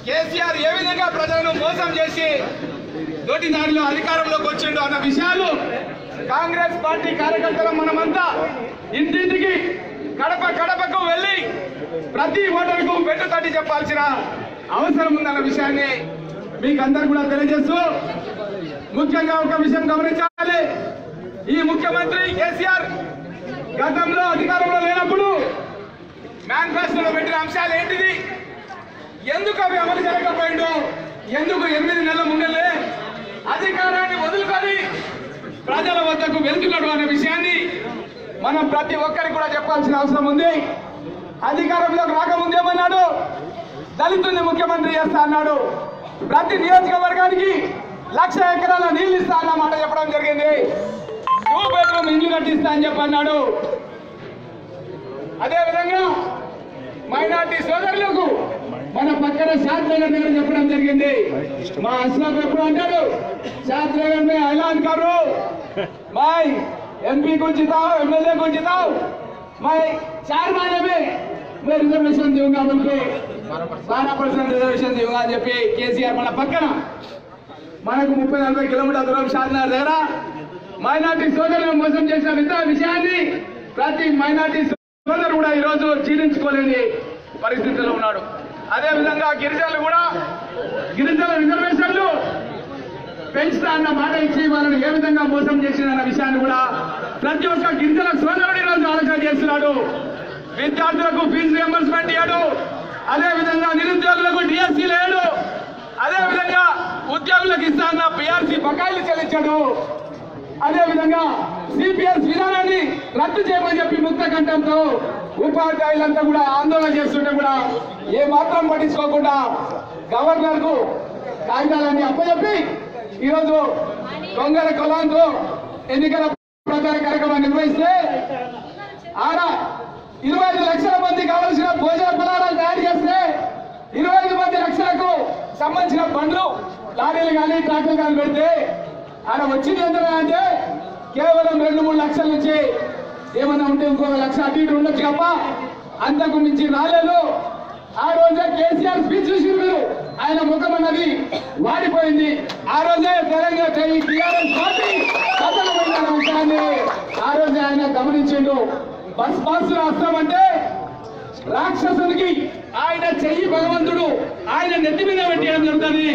కేసీఆర్ ఏ విధంగా ప్రజలను మోసం చేసి నోటి దారిలో అధికారంలోకి వచ్చిండు అన్న విషయాలు కాంగ్రెస్ పార్టీ కార్యకర్తలు మనమంతా ఇంటింటికి గడప గడపకు వెళ్ళి ప్రతి ఓటరుకు వెన్ను తట్టి చెప్పాల్సిన అవసరం ఉందన్న విషయాన్ని మీకు అందరు కూడా తెలియజేస్తూ ముఖ్యంగా ఒక విషయం గమనించాలి. ఈ ముఖ్యమంత్రి కేసీఆర్ గతంలో అధికారంలో లేనప్పుడు మేనిఫెస్టోలో పెట్టిన అంశాలు ఏంటిది, ఎందుకు అవి అమలు జరగకపోయిందో, ఎందుకు 8 నెలల ముందలే అధికారాన్ని వదులుకొని ప్రజల వద్దకు వెళ్తున్నాడు అనే విషయాన్ని మనం ప్రతి ఒక్కరికి కూడా చెప్పాల్సిన అవసరం ఉంది. అధికారంలోకి రాకముందేమన్నాడు, దళితుల్ని ముఖ్యమంత్రి చేస్తా అన్నాడు. ప్రతి నియోజకవర్గానికి 1,00,000 ఎకరాల నీళ్లు ఇస్తా అన్న మాట చెప్పడం జరిగింది. 2 బెడ్రూమ్ ఇల్లు కట్టిస్తా అని చెప్పన్నాడు. అదేవిధంగా మైనార్టీ సోదరులకు మన పక్కన శాస్త్రనగర్ దగ్గర చెప్పడం జరిగింది. మా అస్లాం ఎప్పుడు అంటాడు, శాస్త్రనగర్ में ऐलान करो मैं एमपी को जिताओ, एमएलए को जिताओ, मैं 4 महीने में मैं रिजर्वेशन दूंगा, बोलके 12% रिजर्वेशन दूंगा అని చెప్పి కేసీఆర్ మన పక్కన మనకు 30-40 కిలోమీటర్ల దూరం షాద్నగర్ దగ్గర మైనార్టీ సోదరులను మోసం చేసిన విషయాన్ని ప్రతి మైనార్టీ సోదరు కూడా ఈరోజు జీర్ణించుకోలేని పరిస్థితిలో ఉన్నాడు. అదేవిధంగా గిరిజనులు కూడా గిరిజనుల రిజర్వేషన్లు పెంచుతా అన్న మాట ఇచ్చి వాళ్ళని ఏ విధంగా మోసం చేసిందన్న విషయాన్ని కూడా ప్రతి ఒక్క గిరిజన సోదరుడు ఈరోజు ఆలోచన చేస్తున్నాడు. విద్యార్థులకు ఫీజు రియంబర్స్మెంట్ ఇవ్వడు, అదేవిధంగా నిరుద్యోగులకు డిఎస్సీ లేడు, అదేవిధంగా ఉద్యోగులకు ఇస్తాన్న పిఆర్సీ బకాయిలు చెల్లించాడు, అదేవిధంగా సిపిఎస్ విధానాన్ని రద్దు చేయమని చెప్పి ముక్త కంఠంతో ఉపాధ్యాయులంతా కూడా ఆందోళన చేస్తుంటే కూడా ఏ మాత్రం పట్టించుకోకుండా గవర్నర్ కు కాగితాలన్నీ అప్పచెప్పి ఈరోజు దొంగల కులంతో ఎన్నికల ప్రచార కార్యక్రమాన్ని నిర్వహిస్తే ఆడ 25 లక్షల మంది కావలసిన భోజన పదార్థాలు తయారు చేస్తే 25 లక్షలకు సంబంధించిన బండ్లు లారీలు కానీ ట్రాక్టర్లు కానీ పెడితే ఆడ వచ్చింది ఎంత అంటే కేవలం 2-3 లక్షల నుంచి ఏమన్నా ఉంటే ఇంకో 1 లక్ష అటు ఇటు ఉండొచ్చు తప్ప అంతకు మించి రాలేదు. ఆ రోజే కేసీఆర్ స్పీచ్ చూసి మీరు ఆయన ముఖం అన్నది వాడిపోయింది. ఆ రోజే తెలంగాణ టీఆర్ఎస్ పార్టీ పతనమైన అంశాన్ని ఆ రోజే ఆయన గమనించిండు. బస్ పాస్ రాస్తామంటే రాక్షసునికి ఆయన చెయ్యి భగవంతుడు, ఆయన నెత్తి మీద పెట్టడం జరుగుతుంది.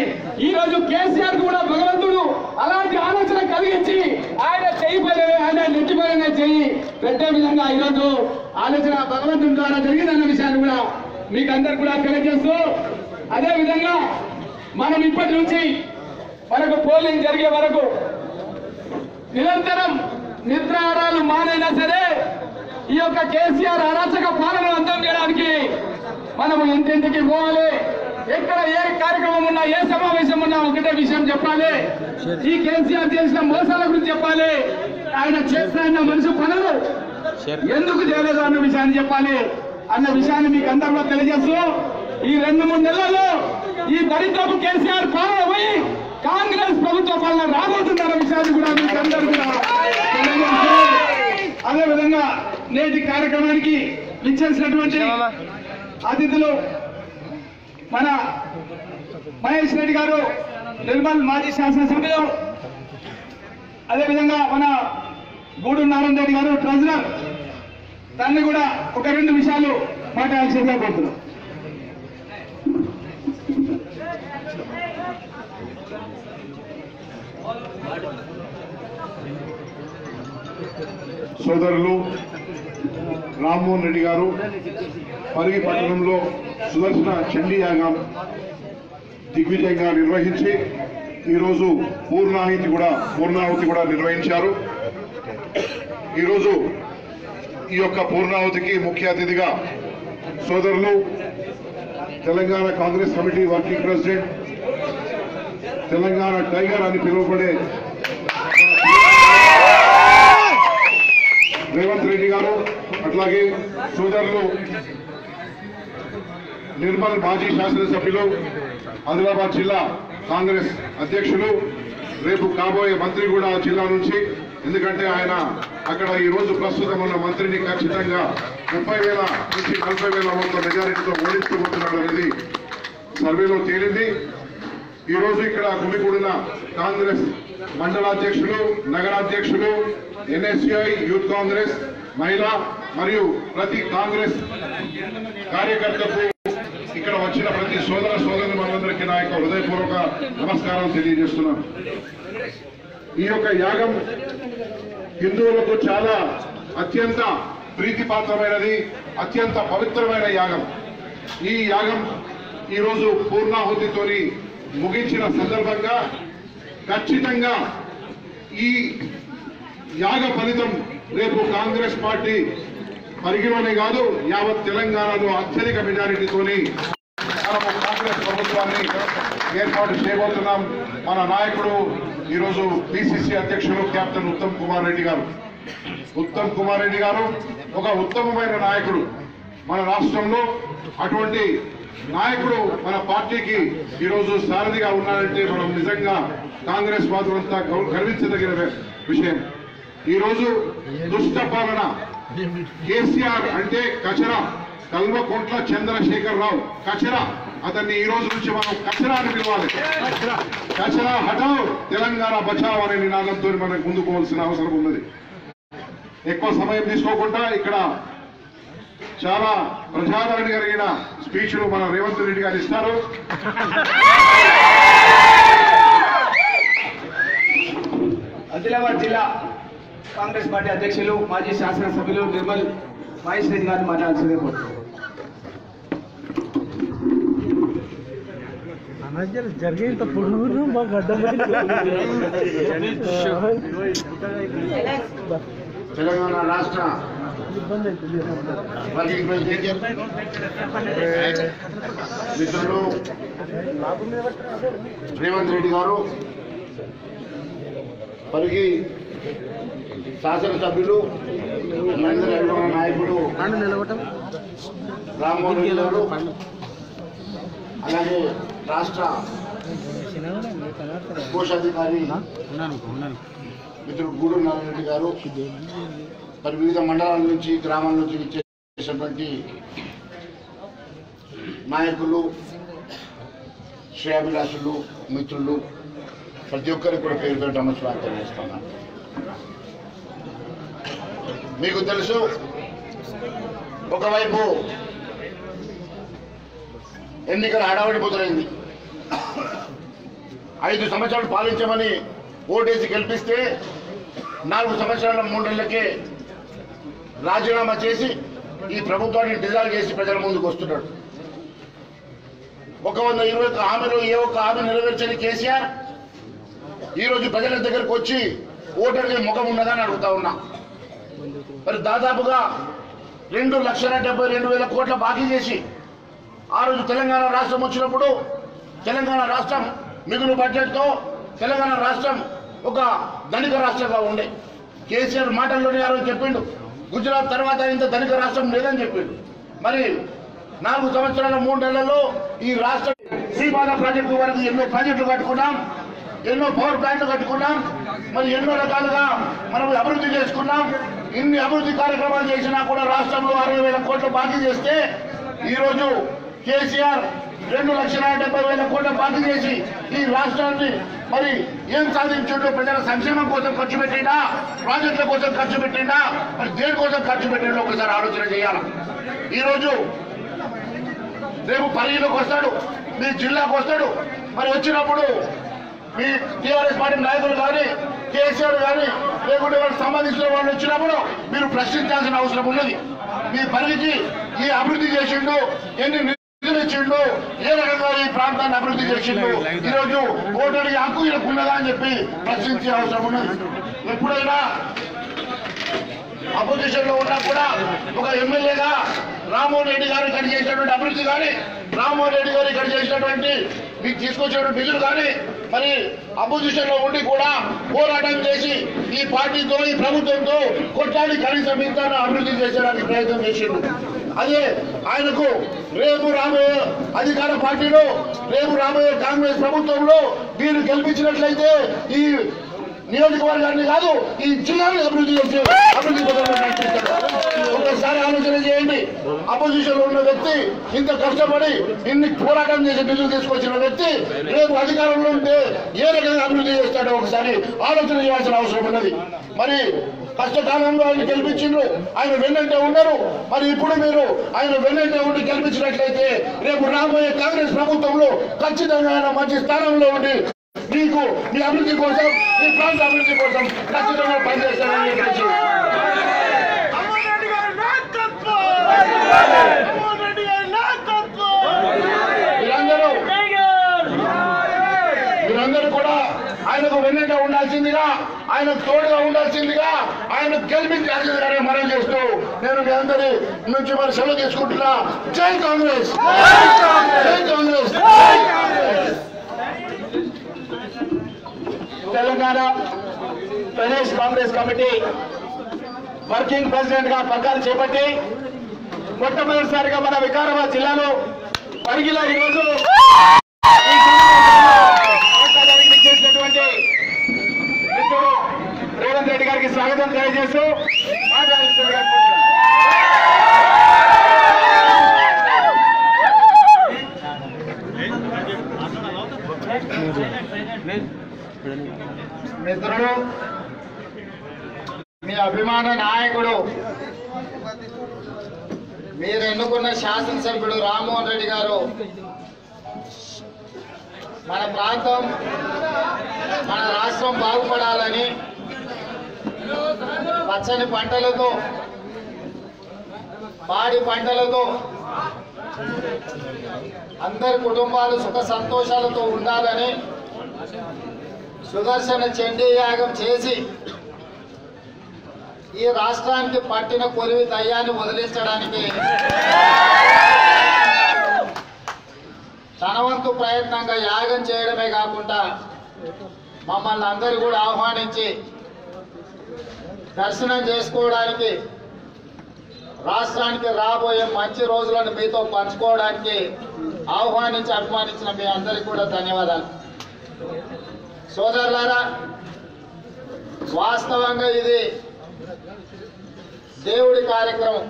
ఈ రోజు కేసీఆర్ కూడా భగవంతుడు అలాంటి ఆలోచన కలిగించి ఆయన చెయ్యి పైన ఆయన నెత్తి పైన చెయ్యి పెట్టే విధంగా ఈరోజు ఆలోచన భగవంతుడి ద్వారా జరిగిందన్న విషయాన్ని కూడా మీకు అందరు కూడా తెలియజేస్తూ, అదే విధంగా మనం ఇప్పటి నుంచి మనకు పోలింగ్ జరిగే వరకు నిరంతరం నిద్రాహారాలు మానైనా సరే ఈ యొక్క కేసీఆర్ అరాచక పాలన అంతం చేయడానికి మనము ఇంటింటికి పోవాలి. ఎక్కడ ఏ కార్యక్రమం ఉన్నా, ఏ సమావేశం ఉన్నా ఒకటే విషయం చెప్పాలి, ఈ కేసీఆర్ చేసిన మోసాల గురించి చెప్పాలి, ఆయన చేసిన మనిషి పనులు ఎందుకు చేయలేదు అన్న విషయాన్ని చెప్పాలి అన్న విషయాన్ని మీకు అందరూ తెలియజేస్తూ, ఈ 2-3 నెలల్లో ఈ దరిద్రపు కేసీఆర్ పాలన పోయి కాంగ్రెస్ ప్రభుత్వ పాలన రాబోతుందన్న విషయాన్ని కూడా మీకు అందరూ కూడా తెలియజేస్తూ, అదేవిధంగా నేటి కార్యక్రమానికి విచ్చేసినటువంటి అతిథులు మన మహేష్ రెడ్డి గారు, నిర్మల్ మాజీ శాసనసభ్యులు, అదేవిధంగా మన గూడూరు నారాయణ రెడ్డి గారు ట్రెజరర్, దాన్ని కూడా ఒక 2 విషయాలు మాట్లాడాల్సిందిగా కోరుతున్నాం. సోదరులు రామ్మోహన్ రెడ్డి గారు పరిగి పట్టణంలో సుదర్శన చండీ యాగం దిగ్విజయంగా నిర్వహించి ఈరోజు పూర్ణాహుతి కూడా నిర్వహించారు. ఈరోజు ఈ యొక్క పూర్ణాహుతికి ముఖ్య అతిథిగా సోదరులు Telangana Congress committee working president, Telangana tiger అని పిలువబడే రేవంత్ రెడ్డి గారు, అట్లాగే సోదరులు నిర్మల్ మాజీ శాసనసభ్యులు, ఆదిలాబాద్ జిల్లా కాంగ్రెస్ అధ్యక్షులు, రేపు కాబోయే మంత్రి కూడా జిల్లా నుంచి ఎందుకంటే ఆయన అక్కడ ఈ రోజు ప్రస్తుతం ఉన్న మంత్రిని ఖచ్చితంగా 30,000 నుంచి 40,000 ఓట్ల మెజారిటీతో ఓడించుకోబోతున్నాడు అనేది సర్వేలో తేలింది. ఈ రోజు ఇక్కడ గుమిగూడిన కాంగ్రెస్ మండలాధ్యక్షులు, నగరాధ్యక్షులు, ఎన్ఎస్యుఐ, యూత్ కాంగ్రెస్, మహిళా మరియు ప్రతి కాంగ్రెస్ కార్యకర్తకు ఇక్కడ వచ్చిన ప్రతి సోదర సోదరులందరికీ నా యొక్క హృదయపూర్వక నమస్కారం తెలియజేస్తున్నాను. ఈ యొక్క యాగం హిందువులకు చాలా అత్యంత ప్రీతిపాత్రమైనది, అత్యంత పవిత్రమైన యాగం. ఈ యాగం ఈరోజు పూర్ణాహుతితోని ముగించిన సందర్భంగా ఖచ్చితంగా ఈ యాగ ఫలితం రేపు కాంగ్రెస్ పార్టీ పరిగిలోనే కాదు యావత్ తెలంగాణలో అత్యధిక మెజారిటీతోని మనము కాంగ్రెస్ ప్రభుత్వాన్ని ఏర్పాటు చేయబోతున్నాం. మన నాయకుడు ఈరోజు పిసిసి అధ్యక్షులు కెప్టెన్ ఉత్తమ్ కుమార్ రెడ్డి గారు. ఉత్తమ్ కుమార్ రెడ్డి గారు ఒక ఉత్తమమైన నాయకుడు. మన రాష్ట్రంలో అటువంటి నాయకుడు మన పార్టీకి ఈరోజు సారథిగా ఉన్నాడంటే మనం నిజంగా కాంగ్రెస్ పాత్రంతా గర్వించదగిన విషయం. ఈరోజు దుష్ట పాలన కేసీఆర్ అంటే కచరా, కల్వకుంట్ల చంద్రశేఖరరావు కచరా. అతన్ని ఈ రోజు నుంచి మనం కచరా అని పిలవాలి. కచరా హటావ్ తెలంగాణ బచావ్ అనే నినాదంతో మనకు ముందుకు పోవాల్సిన అవసరం ఉన్నది. ఎక్కువ సమయం తీసుకోకుండా ఇక్కడ చాలా ప్రజాదరణ కలిగిన స్పీచ్లు మన రేవంత్ రెడ్డి గారు ఇస్తారు. ఆదిలాబాద్ జిల్లా కాంగ్రెస్ పార్టీ అధ్యక్షులు, మాజీ శాసనసభ్యులు నిర్మల్ మహేష్ రెడ్డి గారిని మాట్లాడాల్సిందే కోరుతున్నాను. జరిగేంత పొడుగును మాకు అడ్డం తెలంగాణ రాష్ట్ర మిత్రులు రేవంత్ రెడ్డి గారు, పరిగి శాసనసభ్యులు, మహేంద్ర అభిమాన నాయకుడు రామ్మోహన్ రెడ్డి గారు, అలాగే రాష్ట్ర కోశాధికారి మిత్రుడు గూడూరు నారాయణ రెడ్డి గారు, మరి వివిధ మండలాల నుంచి, గ్రామాల నుంచి ఇచ్చేసినటువంటి నాయకులు, శ్రేయాభిలాషులు, మిత్రులు, ప్రతి ఒక్కరికి కూడా పేరు పేరు నమస్కారం తెలియజేస్తున్నాను. మీకు తెలుసు, ఒకవైపు ఎన్నికల హడావుడి మొదలైంది. 5 సంవత్సరాలు పాలించమని ఓటేసి గెలిపిస్తే 4 సంవత్సరాల 3 నెలలకే రాజీనామా చేసి ఈ ప్రభుత్వాన్ని డిజాల్వ్ చేసి ప్రజల ముందుకు వస్తున్నాడు. 121 హామీలు ఏ ఒక్క హామీ నెరవేర్చని కేసీఆర్ ఈరోజు ప్రజల దగ్గరకు వచ్చి ఓటర్కి ముఖం ఉన్నదని అడుగుతా ఉన్నా. మరి దాదాపుగా 2,72,000 కోట్ల బాకీ చేసి ఆ రోజు తెలంగాణ రాష్ట్రం వచ్చినప్పుడు తెలంగాణ రాష్ట్రం మిగులు బడ్జెట్తో తెలంగాణ రాష్ట్రం ఒక ధనిక రాష్ట్రంగా ఉండే. కేసీఆర్ మాటల్లోనే ఆ రోజు చెప్పిండు, గుజరాత్ తర్వాత ఇంత ధనిక రాష్ట్రం లేదని చెప్పిండు. మరి 4 సంవత్సరాల 3 నెలల్లో ఈ రాష్ట్రం శ్రీపాద ప్రాజెక్టు వరకు ఎన్నో ప్రాజెక్టులు కట్టుకున్నాం, ఎన్నో పవర్ ప్లాంట్లు కట్టుకున్నాం, మరి ఎన్నో రకాలుగా మనం అభివృద్ధి చేసుకున్నాం. ఇన్ని అభివృద్ధి కార్యక్రమాలు చేసినా కూడా రాష్ట్రంలో 60,000 కోట్ల బాకీ చేస్తే ఈరోజు కేసీఆర్ 2,70,000 కోట్ల బాకీ చేసి ఈ రాష్ట్రాన్ని మరి ఏం సాధించుంటూ ప్రజల సంక్షేమం కోసం ఖర్చు పెట్టిండా, ప్రాజెక్టుల కోసం ఖర్చు పెట్టిండా, మరి దేనికోసం ఖర్చు పెట్టిండో ఒకసారి ఆలోచన చేయాలి. ఈరోజు రేపు పరిగిలోకి వస్తాడు, మీ జిల్లాకు వస్తాడు. మరి వచ్చినప్పుడు మీ టీఆర్ఎస్ పార్టీ నాయకులు కానీ, కేసీఆర్ కానీ, లేకుంటే వాళ్ళకి సంబంధించిన వాళ్ళు వచ్చినప్పుడు మీరు ప్రశ్నించాల్సిన అవసరం ఉన్నది. మీ పరిగికి ఈ అభివృద్ధి చేసిండు, ఎన్ని నిధులు ఇచ్చిండు, ఏ రకంగా ఈ ప్రాంతాన్ని అభివృద్ధి చేసిండు, ఈరోజు ఓటర్కి హక్కు ఉన్నదా అని చెప్పి ప్రశ్నించే అవసరం ఉన్నది. ఎప్పుడైనా అపోజిషన్ లో ఉన్నా కూడా ఒక ఎమ్మెల్యేగా రామ్మోహన్ రెడ్డి గారు ఇక్కడ చేసినటువంటి అభివృద్ధి కానీ, రామ్మోహన్ రెడ్డి గారు ఇక్కడ చేసినటువంటి మీకు తీసుకొచ్చినటువంటి నిధులు కానీ, మరి అపోజిషన్ లో ఉండి కూడా పోరాటం చేసి ఈ పార్టీతో ఈ ప్రభుత్వంతో కొట్లాడి కనీసం ఇంత అభివృద్ధి చేసేడానికి ప్రయత్నం చేసిండు. అదే ఆయనకు రేపు రాబోయే అధికార పార్టీలో, రేపు రాబోయే కాంగ్రెస్ ప్రభుత్వంలో మీరు గెలిపించినట్లయితే ఈ నియోజకవర్గాన్ని కాదు ఈ జిల్లాని అభివృద్ధి చేసి అభివృద్ధి ఒకసారి ఆలోచన చేయండి. అపోజిషన్ లో ఉన్న వ్యక్తి ఇంత కష్టపడి ఇన్ని పోరాటం చేసి నిధులు తీసుకొచ్చిన వ్యక్తి రేపు అధికారంలో ఉంటే ఏ రకంగా అభివృద్ధి చేస్తాడో ఒకసారి ఆలోచన చేయాల్సిన అవసరం ఉన్నది. మరి కష్టకాలంలో ఆయన గెలిపించిండ్రు, ఆయన వెన్నంటే ఉన్నారు. మరి ఇప్పుడు మీరు ఆయన వెన్నంటే ఉండి గెలిపించినట్లయితే రేపు రాబోయే కాంగ్రెస్ ప్రభుత్వంలో ఖచ్చితంగా ఆయన మంచి స్థానంలో ఉండి మీకు మీ అభివృద్ధి కోసం మీ ప్రాంత అభివృద్ధి కోసం ఖచ్చితంగా పనిచేస్తారని చెప్పేసి మీరందరూ కూడా ఆయనకు వెన్నెగా ఉండాల్సిందిగా, ఆయనకు తోడుగా ఉండాల్సిందిగా, ఆయనకు గెలిపించాల్సిందిగానే మనం చేస్తూ నేను మీ అందరి నుంచి మరి సెలవు తీసుకుంటున్నా. జై కాంగ్రెస్, జై Congress. Telangana Pradesh Congress committee working president గా పగ్గాలు చేపట్టి మొట్టమొదటిసారిగా మన వికారాబాద్ జిల్లాలో పరిగిలో ఈరోజు చేసినటువంటి మిత్రుడు రేవంత్ రెడ్డి గారికి స్వాగతం తెలియజేస్తూ మిత్రుడు మీ అభిమాన నాయకుడు మీరు ఎన్నుకున్న శాసనసభ్యుడు రామ్మోహన్ రెడ్డి గారు మన ప్రాంతం మన రాష్ట్రం బాగుపడాలని పచ్చని పంటలతో పాడి పంటలతో అందరి కుటుంబాలు సుఖ సంతోషాలతో ఉండాలని సుదర్శన చండీ యాగం చేసి ఈ రాష్ట్రానికి పట్టిన కొలివి దయ్యాన్ని వదిలించడానికి తన వంతు ప్రయత్నంగా యాగం చేయడమే కాకుండా మమ్మల్ని అందరూ కూడా ఆహ్వానించి దర్శనం చేసుకోవడానికి రాష్ట్రానికి రాబోయే మంచి రోజులను మీతో పంచుకోవడానికి ఆహ్వానించి అభిమానించిన మీ అందరికీ కూడా ధన్యవాదాలు. సోదరులారా, వాస్తవంగా ఇది దేవుడి కార్యక్రమం.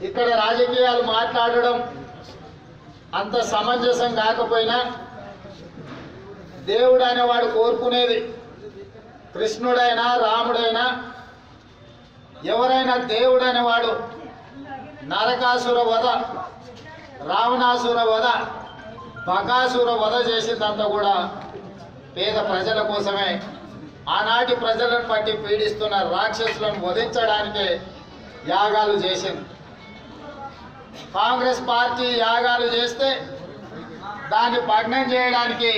ఇక్కడ రాజకీయాలు మాట్లాడడం అంత సమంజసం కాకపోయినా దేవుడు అనేవాడు కోరుకునేది కృష్ణుడైనా రాముడైనా ఎవరైనా దేవుడు అనేవాడు నరకాసుర వధ, రావణాసుర వధ, బకాసుర వధ చేసిందంతా కూడా పేద ప్రజల కోసమే. ఆనాటి ప్రజలను పట్టి పీడిస్తున్న రాక్షసులను వధించడానికే యాగాలు చేసింది. కాంగ్రెస్ పార్టీ యాగాలు చేస్తే దాన్ని భగ్నం చేయడానికి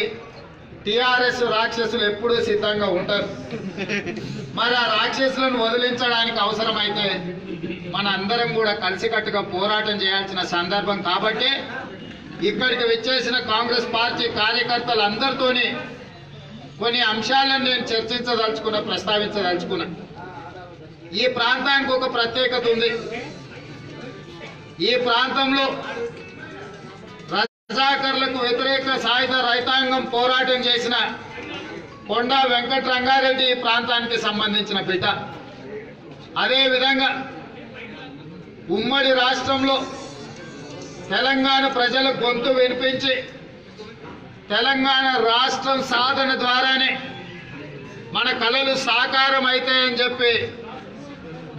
టిఆర్ఎస్ రాక్షసులు ఎప్పుడూ సిద్ధంగా ఉంటారు. మరి ఆ రాక్షసులను వదిలించడానికి అవసరమైతే మన అందరం కూడా కలిసికట్టుగా పోరాటం చేయాల్సిన సందర్భం కాబట్టి ఇక్కడికి విచ్చేసిన కాంగ్రెస్ పార్టీ కార్యకర్తలందరితోని కొన్ని అంశాలను నేను ప్రస్తావించదలుచుకున్నా. ఈ ప్రాంతానికి ఒక ప్రత్యేకత ఉంది. ఈ ప్రాంతంలో రజాకర్లకు వ్యతిరేక సాయుధ రైతాంగం పోరాటం చేసిన కొండా వెంకట రంగారెడ్డి ఈ ప్రాంతానికి సంబంధించిన బిడ్డ. అదేవిధంగా ఉమ్మడి రాష్ట్రంలో తెలంగాణ ప్రజల గొంతు వినిపించి తెలంగాణ రాష్ట్రం సాధన ద్వారానే మన కలలు సాకారం అవుతాయని చెప్పి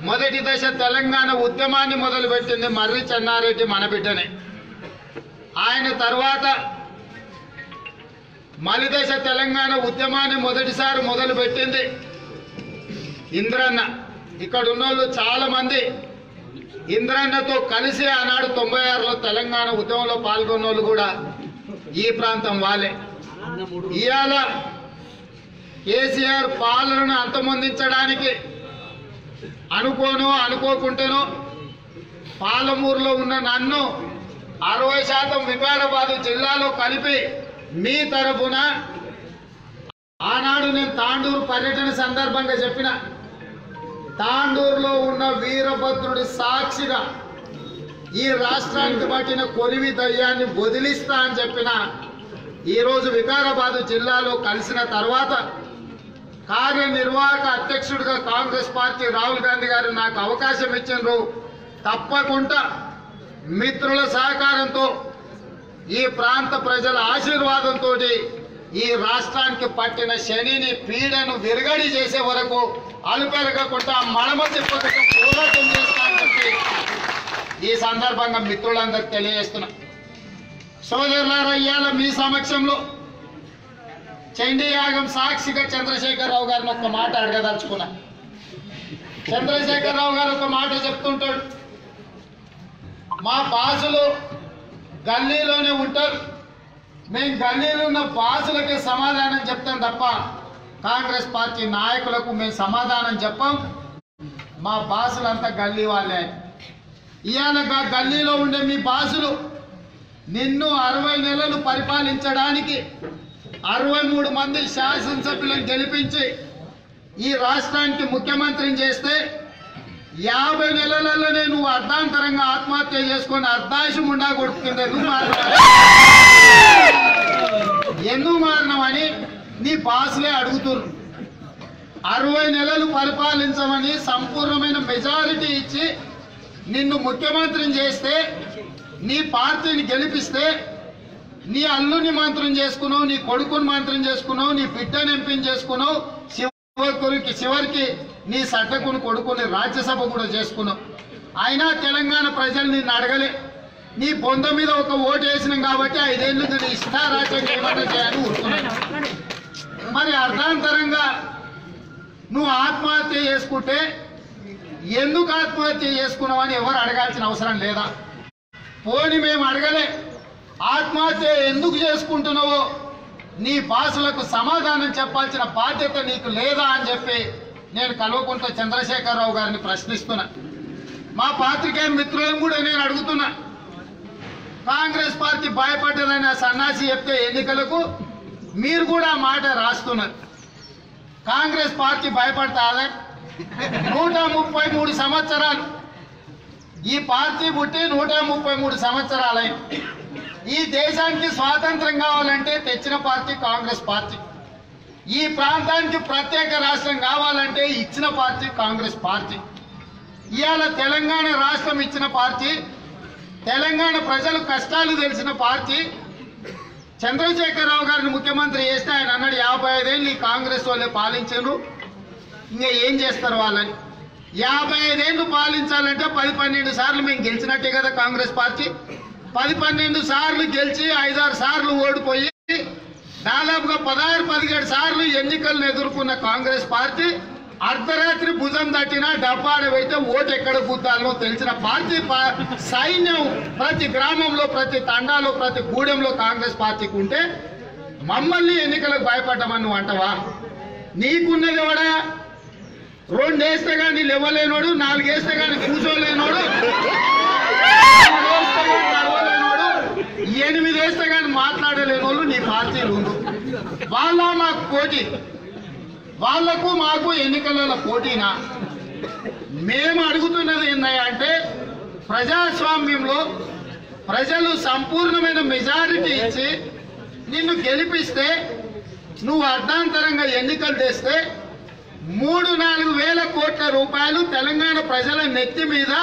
మొదటి దశ తెలంగాణ ఉద్యమాన్ని మొదలుపెట్టింది మర్రి చెన్నారెడ్డి మన బిడ్డనే. ఆయన తర్వాత మలిదశ తెలంగాణ ఉద్యమాన్ని మొదటిసారి మొదలుపెట్టింది ఇంద్రన్న. ఇక్కడ ఉన్నోళ్ళు చాలా మంది ఇంద్రన్నతో కలిసి ఆనాడు 96లో తెలంగాణ ఉద్యమంలో పాల్గొన్నోళ్ళు కూడా ఈ ప్రాంతం వాళ్ళే. ఇవాళ కేసీఆర్ పాలనను అంతమొందించడానికి అనుకోకుండానో పాలమూరులో ఉన్న నన్ను 60% వికారాబాద్ జిల్లాలో కలిపి మీ తరఫున ఆనాడు నేను తాండూరు పర్యటన సందర్భంగా చెప్పిన తాండూరులో ఉన్న వీరభద్రుడి సాక్షిగా ఈ రాష్ట్రానికి పట్టిన కొలివి దయ్యాన్ని వదిలిస్తా అని చెప్పిన ఈరోజు వికారాబాద్ జిల్లాలో కలిసిన తర్వాత కార్యనిర్వాహక అధ్యక్షుడిగా కాంగ్రెస్ పార్టీ రాహుల్ గాంధీ గారు నాకు అవకాశం ఇచ్చిండ్రు. తప్పకుండా మిత్రుల సహకారంతో ఈ ప్రాంత ప్రజల ఆశీర్వాదంతో ఈ రాష్ట్రానికి పట్టిన శనిని పీడను విరగడి చేసే వరకు అలుపెరగకుండా మడమ తిప్పకుండా పోరాటం చేస్తానని చెప్పి ఈ సందర్భంగా మిత్రులందరికీ తెలియజేస్తున్నా. సోదరులారా, ఇవాళ మీ సమక్షంలో చండీ యాగం సాక్షిగా చంద్రశేఖరరావు గారిని ఒక మాట అడగదలుచుకున్నా. చంద్రశేఖరరావు గారు ఒక మాట చెప్తుంటాడు, మా బాసులు గల్లీలోనే ఉంటారు, మేము గల్లీలో ఉన్న బాసులకే సమాధానం చెప్తాం తప్ప కాంగ్రెస్ పార్టీ నాయకులకు మేము సమాధానం చెప్పాం, మా బాసులంతా గల్లీ వాళ్ళే. ఇవాళ గల్లీలో ఉండే మీ బాసులు నిన్ను 60 నెలలు పరిపాలించడానికి 63 మంది శాసనసభ్యులను గెలిపించి ఈ రాష్ట్రానికి ముఖ్యమంత్రిని చేస్తే 50 నెలలలోనే నువ్వు అర్ధాంతరంగా ఆత్మహత్య చేసుకొని అర్ధాశం ఉండా కొడుతుంది. ఎందుకు మారినావని నీ బాసులే అడుగుతున్నారు. 60 నెలలు పరిపాలించమని సంపూర్ణమైన మెజారిటీ ఇచ్చి నిన్ను ముఖ్యమంత్రిని చేస్తే, నీ పార్టీని గెలిపిస్తే నీ అల్లుని మంత్రం చేసుకున్నావు, నీ కొడుకుని మంత్రం చేసుకున్నావు, నీ బిడ్డను ఎంపిక చేసుకున్నావు, చివరికి నీ సడ్డకుని కొడుకుని రాజ్యసభ కూడా చేసుకున్నావు. అయినా తెలంగాణ ప్రజలు నిన్ను అడగలే. నీ బొంద మీద ఒక ఓటు వేసినాం కాబట్టి 5 ఏళ్ళు నేను ఇష్టారాజ్యం ఏమన్నా చేయాలని ఊరుకున్నాను. మరి అర్ధాంతరంగా నువ్వు ఆత్మహత్య చేసుకుంటే ఎందుకు ఆత్మహత్య చేసుకున్నావు అని ఎవరు అడగాల్సిన అవసరం లేదా? పోని మేము అడగలే, ఆత్మహత్య ఎందుకు చేసుకుంటున్నావో నీ బాసులకు సమాధానం చెప్పాల్సిన బాధ్యత నీకు లేదా అని చెప్పి నేను కల్వకుంట్ల చంద్రశేఖరరావు గారిని ప్రశ్నిస్తున్నా. మా పాత్రికేయ మిత్రులను కూడా నేను అడుగుతున్నా, కాంగ్రెస్ పార్టీ భయపడ్డదని ఆ సన్నాసి చెప్తే ఎన్నికలకు మీరు కూడా మాట రాస్తున్నారు. కాంగ్రెస్ పార్టీ భయపడతాదే? 133 సంవత్సరాలు ఈ పార్టీ పుట్టి 133 సంవత్సరాలైంది. ఈ దేశానికి స్వాతంత్రం కావాలంటే తెచ్చిన పార్టీ కాంగ్రెస్ పార్టీ. ఈ ప్రాంతానికి ప్రత్యేక రాష్ట్రం కావాలంటే ఇచ్చిన పార్టీ కాంగ్రెస్ పార్టీ. ఇవాళ తెలంగాణ రాష్ట్రం ఇచ్చిన పార్టీ, తెలంగాణ ప్రజలు కష్టాలు తెలిసిన పార్టీ. చంద్రశేఖరరావు గారిని ముఖ్యమంత్రి చేస్తే ఆయన అన్నాడు 55 ఏళ్ళు ఈ కాంగ్రెస్ వాళ్ళే పాలించారు, ఇంకా ఏం చేస్తారు వాళ్ళని. 55 ఏళ్ళు పాలించాలంటే 10-12 సార్లు మేము గెలిచినట్టే కదా కాంగ్రెస్ పార్టీ. 10-12 సార్లు గెలిచి 5-6 సార్లు ఓడిపోయి దాదాపుగా 16-17 సార్లు ఎన్నికలను ఎదుర్కొన్న కాంగ్రెస్ పార్టీ అర్ధరాత్రి భుజం తట్టినా డబ్బాడవైతే ఓటు ఎక్కడ గుద్దాలో తెలిసిన పార్టీ. సైన్యం ప్రతి గ్రామంలో, ప్రతి తండాలో, ప్రతి గూడెంలో కాంగ్రెస్ పార్టీకి ఉంటే మమ్మల్ని ఎన్నికలకు భయపడ్డామని నువ్వు అంటవా? నీకున్నది ఎవడా? 2 వేస్తే కానీ లేవలేనోడు, 4 వేస్తే కానీ కూర్చోలేనోడు, 8 వేస్తే కానీ మాట్లాడలేని వాళ్ళు నీ పార్టీలు ఉంది. వాళ్ళ మాకు పోటీ, వాళ్లకు మాకు ఎన్నికల పోటీనా? మేము అడుగుతున్నది ఏందయ్యా అంటే, ప్రజాస్వామ్యంలో ప్రజలు సంపూర్ణమైన మెజారిటీ ఇచ్చి నిన్ను గెలిపిస్తే నువ్వు అర్ధాంతరంగా ఎన్నికలు తెస్తే 3-4 వేల కోట్ల రూపాయలు తెలంగాణ ప్రజల నెత్తి మీద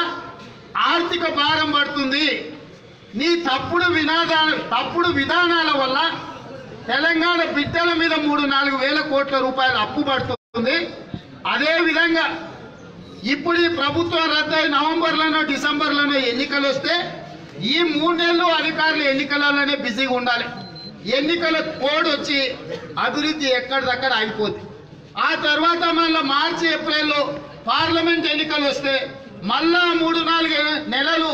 ఆర్థిక భారం పడుతుంది. నీ తప్పుడు విధానాల వల్ల తెలంగాణ బిడ్డల మీద 3-4 వేల కోట్ల రూపాయలు అప్పు పడుతుంది. అదే విధంగా ఇప్పుడు ఈ ప్రభుత్వం రద్దయి నవంబర్లోనో డిసెంబర్లోనో ఎన్నికలు వస్తే ఈ 3 నెలలు అధికారులు ఎన్నికలలోనే బిజీగా ఉండాలి. ఎన్నికల కోడ్ వచ్చి అభివృద్ధి ఎక్కడిదక్కడ ఆగిపోతుంది. ఆ తర్వాత మళ్ళీ మార్చి ఏప్రిల్లో పార్లమెంట్ ఎన్నికలు వస్తే మళ్ళా 3-4 నెలలు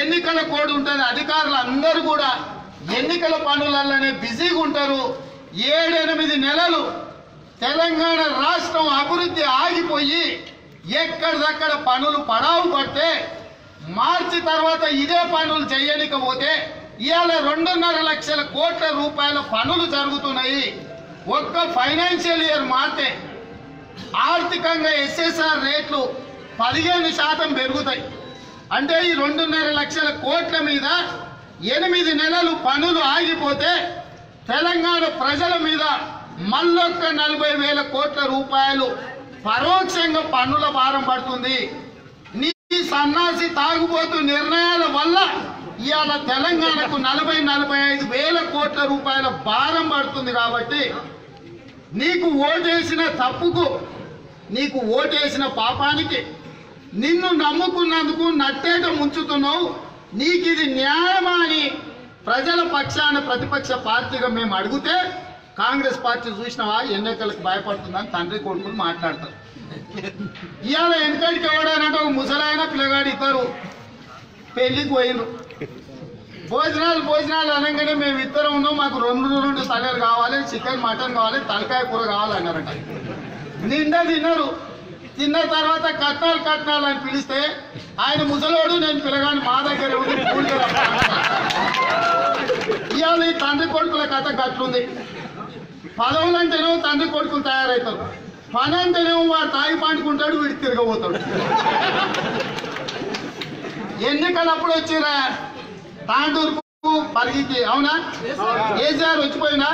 ఎన్నికల కోడ్ ఉంటుంది. అధికారులు అందరూ కూడా ఎన్నికల పనులలోనే బిజీగా ఉంటారు. 7-8 నెలలు తెలంగాణ రాష్ట్రం అభివృద్ధి ఆగిపోయి ఎక్కడిదక్కడ పనులు పడావు పడితే మార్చి తర్వాత ఇదే పనులు చేయలేకపోతే ఇవాళ 2.5 లక్షల కోట్ల రూపాయల పనులు జరుగుతున్నాయి. ఒక్క ఫైనాన్షియల్ ఇయర్ మారితే ఆర్థికంగా ఎస్ఎస్ఆర్ రేట్లు 15% పెరుగుతాయి. అంటే ఈ 2.5 లక్షల కోట్ల మీద 8 నెలలు పనులు ఆగిపోతే తెలంగాణ ప్రజల మీద మళ్ళొక్క 40,000 కోట్ల రూపాయలు పరోక్షంగా పన్నుల భారం పడుతుంది. నీ సన్నాసి తాగుబోతు నిర్ణయాల వల్ల ఇవాళ తెలంగాణకు 40-45,000 కోట్ల రూపాయల భారం పడుతుంది. కాబట్టి నీకు ఓటేసిన తప్పుకు, నీకు ఓటేసిన పాపానికి, నిన్ను నమ్ముకున్నందుకు నట్టేట ముంచుతున్నావు. నీకు ఇది న్యాయమా అని ప్రజల పక్షాన ప్రతిపక్ష పార్టీగా మేము అడిగితే కాంగ్రెస్ పార్టీ చూసినావా ఎన్నికలకు భయపడుతుందని తండ్రి కొడుకులు మాట్లాడతారు. ఇవాళ వెనకడికి ఎవడానంటే ఒక ముసలాయన పిల్లగాడు ఇద్దరు పెళ్లికి పోయినరు. భోజనాలు అనగానే మేము ఇద్దరు ఉన్నాం, మాకు రెండు తలలు కావాలి, చికెన్ మటన్ కావాలి, తలకాయ కూర కావాలన్నారట. నిండా తిన్నారు. తిన్న తర్వాత కట్నాలు అని పిలిస్తే ఆయన ముసలోడు, నేను పిల్లగాని మా దగ్గర ఉండి ఇవాళ ఈ తండ్రి కొడుకుల కథ గట్లుంది. పదవులంటేనేమో తండ్రి కొడుకులు తయారవుతారు, పని అంటేనేమో వాడు తాగి పండుకుంటాడు, వీడికి తిరగబోతాడు. ఎన్నికలప్పుడు వచ్చిరా తాండూరుకు పరిగికి, అవునా? కేసీఆర్ వచ్చిపోయినా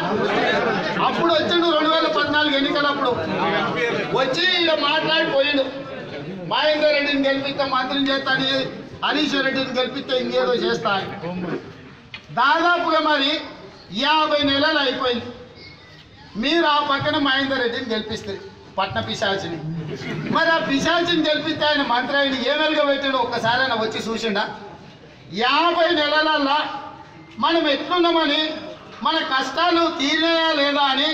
అప్పుడు వచ్చిండు 2014 ఎన్నికలప్పుడు వచ్చి ఇలా మాట్లాడిపోయిండు. మహేందర్ రెడ్డిని గెలిపిస్తే మంత్రిని చేస్తాను, హరీష్ రెడ్డిని గెలిపిస్తే ఇంకేదో చేస్తా. దాదాపుగా మరి 50 నెలలు అయిపోయింది. మీరు ఆ పక్కన మహేందర్ రెడ్డిని గెలిపిస్తారు, పట్న పిశాచిని. మరి ఆ పిశాచిని గెలిపిస్తే ఆయన మంత్రి ఆయన ఏమెలుగా పెట్టాడు ఒక్కసారి ఆయన వచ్చి చూసిండా? 50 నెలలల్లా మనం ఎట్లున్నామని, మన కష్టాలు తీరినాయా లేదా అని,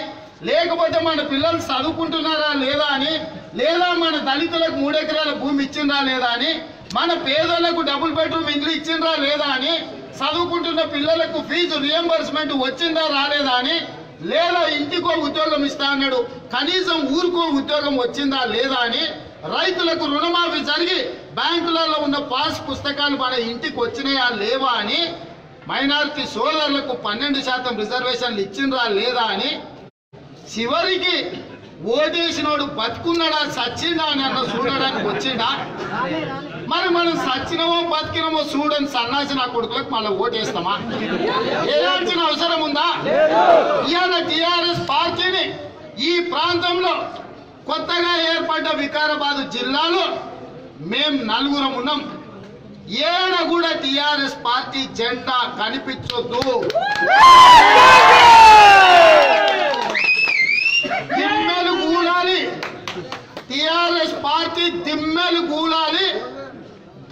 లేకపోతే మన పిల్లలు చదువుకుంటున్నారా లేదా అని, లేదా మన దళితులకు 3 ఎకరాల భూమి ఇచ్చిండ్రా లేదా అని, మన పేదలకు డబుల్ బెడ్రూమ్ ఇండ్లు ఇచ్చిండ్రా లేదా అని, చదువుకుంటున్న పిల్లలకు ఫీజు రియంబర్స్మెంట్ వచ్చిందా రాలేదా అని, లేదా ఇంటికో ఉద్యోగం ఇస్తా అన్నాడు కనీసం ఊరికో ఉద్యోగం వచ్చిందా లేదా అని, రైతులకు రుణమాఫీ జరిగి బ్యాంకులలో ఉన్న పాస్ పుస్తకాలు మన ఇంటికి వచ్చినాయా లేవా అని, మైనారిటీ సోదరులకు 12% రిజర్వేషన్లు ఇచ్చిండ్రా లేదా అని, చివరికి ఓటేసినోడు బతుకున్నాడా చచ్చిందా అని అన్న చూడడానికి వచ్చిందా? మరి మనం సచ్చినమో బతికినమో చూడని సన్నాసి నా కొడుకులకు మళ్ళీ ఓటేస్తామా? ఏడాల్సిన అవసరం ఉందా? ఇవాళ టిఆర్ఎస్ పార్టీని ఈ ప్రాంతంలో కొత్తగా ఏర్పడ్డ వికారాబాద్ జిల్లాలో మేం 4 ఉన్నాం. ఏడ కూడా టిఆర్ఎస్ పార్టీ జెండా కనిపించొద్దు. దిమ్మెలు గూలాలి, టిఆర్ఎస్ పార్టీ దిమ్మెలు గూలాలి,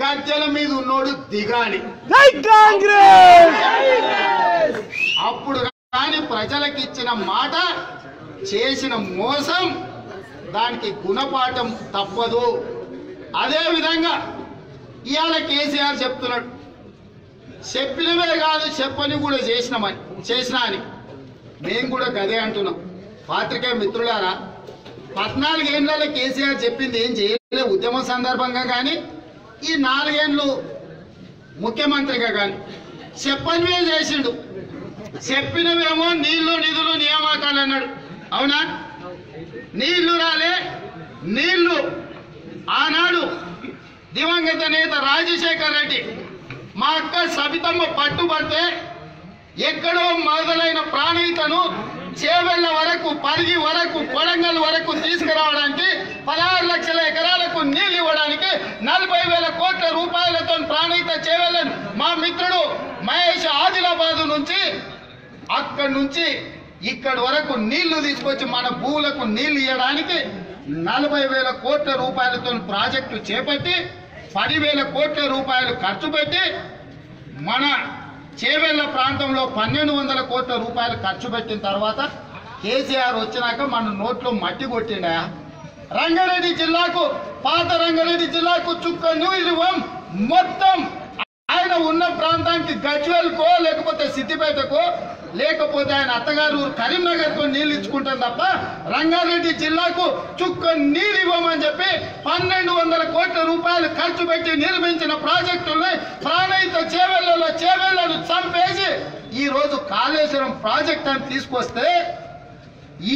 గద్దెల మీద ఉన్నోడు దిగాలి. అప్పుడు కానీ ప్రజలకు ఇచ్చిన మాట, చేసిన మోసం, దానికి గుణపాఠం తప్పదు. అదే విధంగా ఇవాళ కేసీఆర్ చెప్తున్నాడు, చెప్పినవే కాదు చెప్పని కూడా చేసినా అని. మేము కూడా గదే అంటున్నాం. పాత్రికేయ మిత్రులారా, 14 ఏళ్లలో కేసీఆర్ చెప్పింది ఏం చేయలే. ఉద్యమం సందర్భంగా కానీ, ఈ 4 ఏళ్ళు ముఖ్యమంత్రిగా కానీ చెప్పనివే చేసిండు. చెప్పినవేమో నీళ్లు నిధులు నియామకాలు అన్నాడు, అవునా? నీళ్లు రాలే. నీళ్లు ఆనాడు దివంగత నేత రాజశేఖర్ రెడ్డి మా అక్క సబితమ్మ పట్టుబడితే ఎక్కడో మొదలైన ప్రాణీతను చేవెళ్ల వరకు, పరిగి వరకు, కొడంగల్ వరకు తీసుకురావడానికి 16 లక్షల ఎకరాలకు నీళ్లు ఇవ్వడానికి 40,000 కోట్ల రూపాయలతో ప్రాణీత చేవెళ్లను మా మిత్రుడు మహేష్ ఆదిలాబాద్ నుంచి అక్కడి నుంచి ఇక్కడి వరకు నీళ్లు తీసుకొచ్చి మన భూములకు నీళ్లు ఇవ్వడానికి 40,000 కోట్ల రూపాయలతో ప్రాజెక్టు చేపట్టి 10,000 కోట్ల రూపాయలు ఖర్చు పెట్టి మన చేవెళ్ల ప్రాంతంలో 1,200 కోట్ల రూపాయలు ఖర్చు పెట్టిన తర్వాత కేసీఆర్ వచ్చినాక మన నోట్లో మట్టి కొట్టిండా? రంగారెడ్డి జిల్లాకు, పాత రంగారెడ్డి జిల్లాకు చుక్క నీరు మొత్తం ఆయన ఉన్న ప్రాంతానికి గజ్వేల్కో లేకపోతే సిద్దిపేటకో లేకపోతే ఆయన అత్తగారు కరీంనగర్కో నీళ్ళు ఇచ్చుకుంటాం తప్ప రంగారెడ్డి జిల్లాకు చుక్క నీళ్ళు ఇవ్వమని చెప్పి 1,200 కోట్ల రూపాయలు ఖర్చు పెట్టి నిర్మించిన ప్రాజెక్టుల్ని ప్రాణహిత చేవెళ్లను చంపేసి ఈ రోజు కాళేశ్వరం ప్రాజెక్ట్ అని తీసుకొస్తే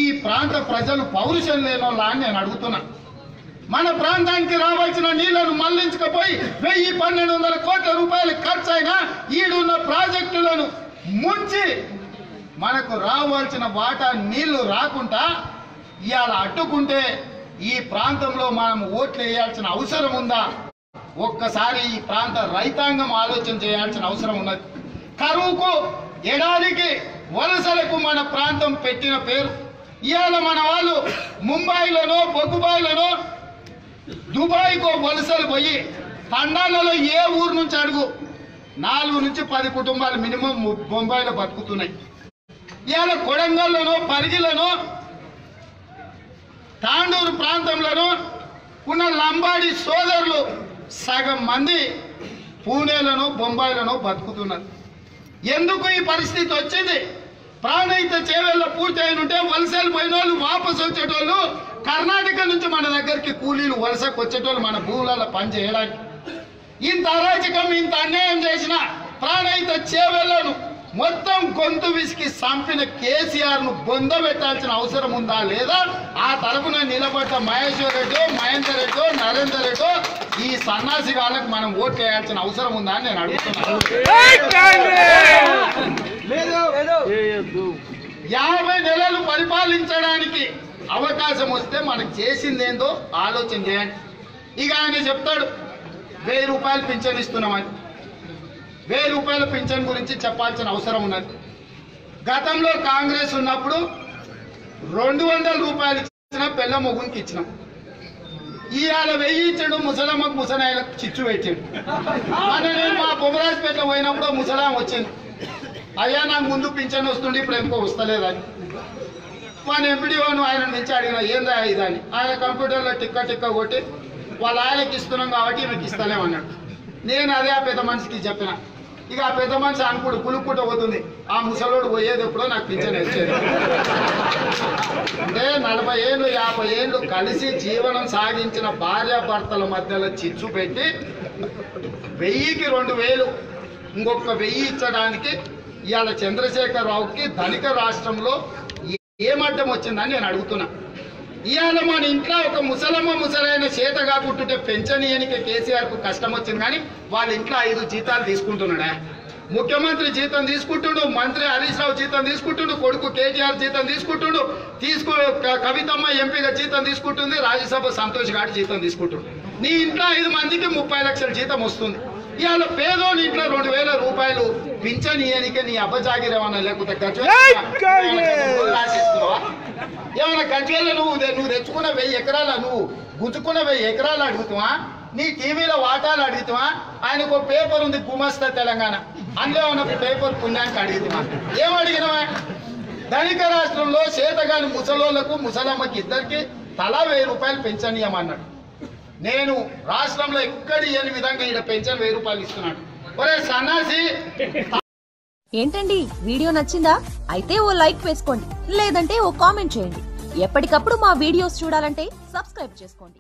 ఈ ప్రాంత ప్రజలు పౌరుషం లేనోళ్ళ అని నేను అడుగుతున్నా. మన ప్రాంతానికి రావాల్సిన నీళ్లను మళ్లించకపోయి 1,000-1,200 కోట్ల రూపాయలు ఖర్చు అయినా ఈడున్న ప్రాజెక్టులను ముంచి మనకు రావాల్సిన వాటా నీళ్లు రాకుండా ఇవాళ అడ్డుకుంటే ఈ ప్రాంతంలో మనం ఓట్లు వేయాల్సిన అవసరం ఉందా? ఒక్కసారి ఈ ప్రాంత రైతాంగం ఆలోచన చేయాల్సిన అవసరం ఉన్నది. కరువుకు, ఎడారికి, వలసలకు మన ప్రాంతం పెట్టిన పేరు. ఇవాళ మన వాళ్ళు ముంబైలోనో, బొగ్గుబాయిలోనో, దుబాయ్కో వలసలు పోయి తండాలలో ఏ ఊరు నుంచి అడుగు 4 నుంచి 10 కుటుంబాలు మినిమం బొంబాయిలో బతుకుతున్నాయి. ఇవాళ కొడంగల్లోనో, పరిగిలోనో, తాండూరు ప్రాంతంలోనూ ఉన్న లంబాడి సోదరులు సగం మంది పూణేలోనో, బొంబాయిలోనో బతుకుతున్నారు. ఎందుకు ఈ పరిస్థితి వచ్చింది? ప్రాణహిత చేవెళ్ళ పూర్తి అయిన ఉంటే వలసలు పోయిన వాళ్ళు వాపసు వచ్చేటోళ్ళు, కర్ణాటక నుంచి మన దగ్గరికి కూలీలు వలసకు వచ్చేటోళ్ళు మన భూములలో పని చేయడానికి. ఇంత అరాచకం, ఇంత అన్యాయం చేసిన ప్రాణహిత చేవెళ్ళను మొత్తం గొంతు విసికి చంపిన కేసీఆర్ ను బొందబెట్టాల్సిన అవసరం ఉందా లేదా? ఆ తరపున నిలబడ్డ మహేశ్వర్ రెడ్డి, మహేందర్ రెడ్డి, నరేందర్ రెడ్డి ఈ సన్నాసి వాళ్ళకు మనం ఓట్లు వేయాల్సిన అవసరం ఉందా అని నేను అడుగుతున్నాను. 50 నెలలు పరిపాలించడానికి అవకాశం వస్తే మనకు చేసిందేందో ఆలోచన చేయండి. ఇక ఆయన చెప్తాడు 1000 రూపాయలు పింఛన్ ఇస్తున్నామని. 1000 రూపాయల పింఛన్ గురించి చెప్పాల్సిన అవసరం ఉన్నది. గతంలో కాంగ్రెస్ ఉన్నప్పుడు 200 రూపాయలు ఇచ్చిన పెళ్ళ మొగునికి ఇచ్చినాం. ఇవాళ 1000 ఇచ్చాడు ముసలమ్మకు, ముసలాయలకు చిచ్చు పెట్టాడు. మన నేను మా బొమ్మరాజపేట పోయినప్పుడు ముసలాం వచ్చింది, అయ్యా నాకు ముందు పింఛన్ వస్తుండే ఇప్పుడు ఎందుకో వస్తలేదని. మన ఎంపీడీఓను ఆయన నుంచి అడిగిన ఏందా ఇదని. ఆయన కంప్యూటర్లో టిక్క కొట్టి వాళ్ళ ఆయనకి ఇస్తున్నాం కాబట్టి ఈమెకి ఇస్తలేమన్నాడు. నేను అదే ఆ పెద్ద మనిషికి చెప్పిన. ఇక ఆ పెద్ద మనిషి అనుకుడు పులుక్కుంటూ పోతుంది, ఆ ముసలోడు పోయేది ఎప్పుడో నాకు పింఛన్ వచ్చేది. అంటే 40 ఏళ్ళు 50 ఏళ్ళు కలిసి జీవనం సాగించిన భార్యాభర్తల మధ్యలో చిచ్చు పెట్టి 1000కి 2000 ఇంకొక 1000 ఇచ్చడానికి ఇవాళ చంద్రశేఖరరావుకి ధనిక రాష్ట్రంలో ఏమడ్డం వచ్చిందని నేను అడుగుతున్నా. ఇవాళ మన ఇంట్లో ఒక ముసలమ్మ ముసలైన చేత కాకుంటుంటే పెంచనీయనికి కేసీఆర్ కు కష్టం వచ్చింది, కానీ వాళ్ళ ఇంట్లో 5 జీతాలు తీసుకుంటున్నాడా? ముఖ్యమంత్రి జీతం తీసుకుంటుండు, మంత్రి హరీష్ రావు జీతం తీసుకుంటుండు, కొడుకు కేటీఆర్ జీతం తీసుకుంటుండు, కవితమ్మ ఎంపీగా జీతం తీసుకుంటుంది, రాజ్యసభ సంతోష్ గారి జీతం తీసుకుంటుండు. నీ ఇంట్లో 5 మందికి 30 లక్షల జీతం వస్తుంది. ఇవాళ పేదోని ఇంట్లో 2000 రూపాయలు పింఛనీయనికే నీ అబ్బజాగిరి ఏమన్నా లేకపోతే రాసిస్తున్నావా? ఏమన్నా గజ్వేల్లో నువ్వు తెచ్చుకున్న 1000 ఎకరాల నువ్వు గుంజుకున్న 1000 ఎకరాలు అడుగుతావా? నీ టీవీలో వాటాలు అడుగుతావా? ఆయనకు ఒక పేపర్ ఉంది గుమస్తా తెలంగాణ, అందులో ఉన్న పేపర్ పుణ్యానికి అడుగుతావా? ఏం అడిగినవా? ధనిక రాష్ట్రంలో చేతగాని ముసలోళ్లకు ముసలమ్మకి ఇద్దరికి తలా 1000 రూపాయలు పెంచనీయమన్నాడు. నేను రాష్ట్రంలో ఎక్కడి లేని విధంగా ఈడ పెన్షన్ 1000 రూపాయలు ఇస్తున్నాడు. ఒరే సన్నాసి! ఏంటండి వీడియో నచ్చిందా? అయితే ఓ లైక్ వేసుకోండి, లేదంటే ఓ కామెంట్ చేయండి. ఎప్పటికప్పుడు మా వీడియోస్ చూడాలంటే సబ్స్క్రైబ్ చేసుకోండి.